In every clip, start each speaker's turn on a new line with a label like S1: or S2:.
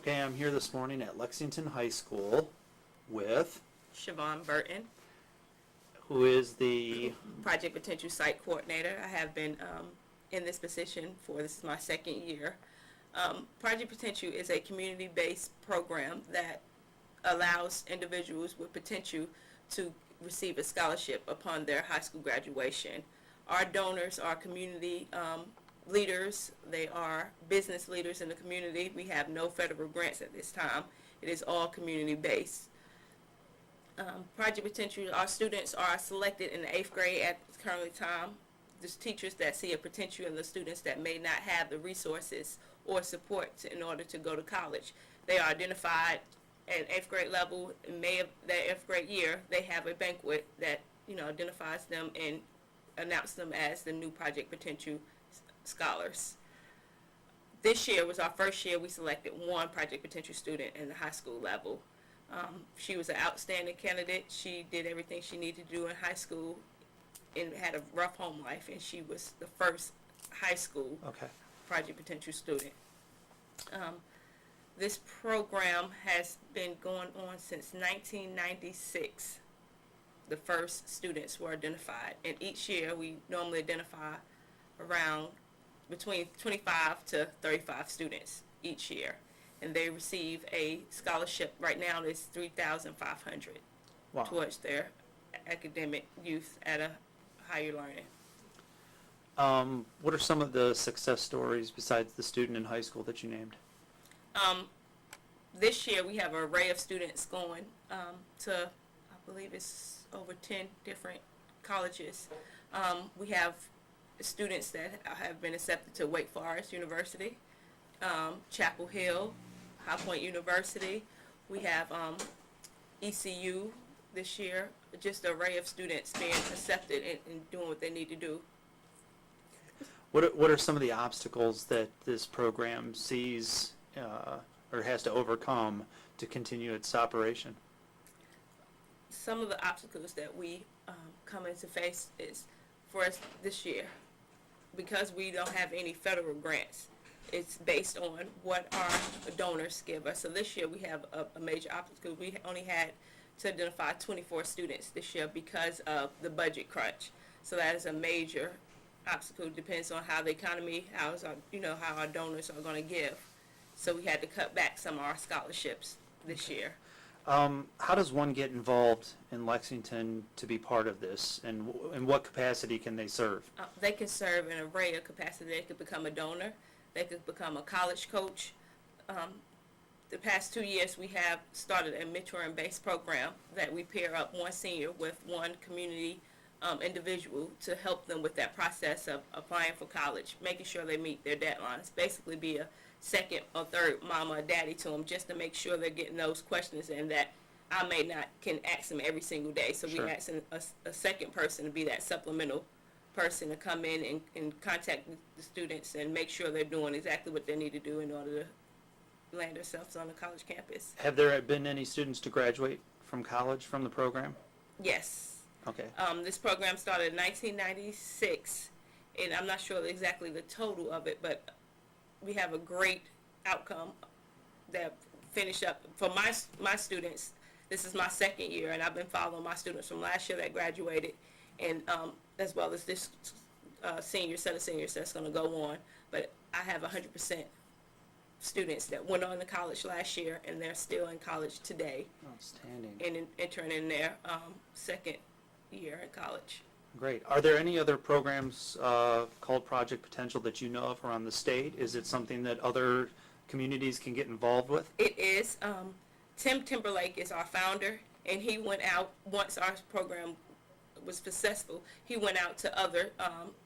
S1: Okay, I'm here this morning at Lexington High School with,
S2: Siobhan Burton,
S1: who is the,
S2: Project Potential Site Coordinator. I have been in this position this is my second year. Project Potential is a community-based program that allows individuals with potential to receive a scholarship upon their high school graduation. Our donors are community leaders. They are business leaders in the community. We have no federal grants at this time. It is all community-based. Project Potential, our students are selected in the 8th grade at the current time. There's teachers that see a potential in the students that may not have the resources or support in order to go to college. They are identified at 8th grade level. In May of their 8th grade year, they have a banquet that identifies them and announce them as the new Project Potential scholars. This year was our first year we selected one Project Potential student in the high school level. She was an outstanding candidate. She did everything she needed to do in high school and had a rough home life, and she was the first high school Project Potential student. This program has been going on since 1996. The first students were identified, and each year we normally identify around between 25 to 35 students each year, and they receive a scholarship. Right now it's $3,500 towards their academic youth at a higher learning.
S1: what are some of the success stories besides the student in high school that you named?
S2: This year we have an array of students going to, I believe it's over 10 different colleges. We have students that have been accepted to Wake Forest University, Chapel Hill, High Point University. We have ECU this year. Just an array of students being accepted and doing what they need to do.
S1: What are some of the obstacles that this program sees or has to overcome to continue its operation?
S2: Some of the obstacles that we come into face is for us this year, because we don't have any federal grants. It's based on what our donors give us. So this year we have a major obstacle. We only had to identify 24 students this year because of the budget crunch. So that is a major obstacle. Depends on how the economy, how our donors are going to give. So we had to cut back some of our scholarships this year.
S1: How does one get involved in Lexington to be part of this, and in what capacity can they serve?
S2: They can serve in an array of capacity. They could become a donor. They could become a college coach. The past 2 years we have started a mentoring-based program that we pair up one senior with one community individual to help them with that process of applying for college, making sure they meet their deadlines. Basically be a second or third mama or daddy to them, just to make sure they're getting those questions in that I may not can ask them every single day. So
S1: Sure.
S2: we asking a second person to be that supplemental person to come in and contact the students and make sure they're doing exactly what they need to do in order to land themselves on the college campus.
S1: Have there been any students to graduate from college from the program?
S2: Yes.
S1: Okay.
S2: This program started in 1996, and I'm not sure exactly the total of it, but we have a great outcome that finished up. For my students, this is my second year, and I've been following my students from last year that graduated, and as well as this set of seniors that's going to go on. But I have 100% students that went on to college last year, and they're still in college today
S1: Outstanding.
S2: and entering in their second year in college.
S1: Great. Are there any other programs called Project Potential that you know of around the state? Is it something that other communities can get involved with?
S2: It is. Tim Timberlake is our founder, and he went out, once our program was successful, he went out to other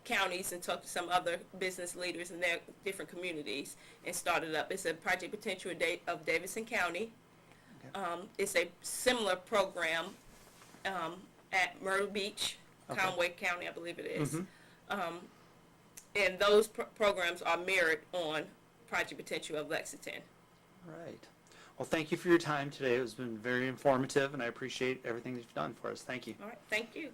S2: counties and talked to some other business leaders in their different communities and started up. It's a Project Potential of Davidson County.
S1: Okay.
S2: It's a similar program at Myrtle Beach,
S1: Okay.
S2: Conway County, I believe it is.
S1: Mhm.
S2: And those programs are mirrored on Project Potential of Lexington.
S1: Right. Well, thank you for your time today. It has been very informative, and I appreciate everything that you've done for us. Thank you.
S2: All right, thank you.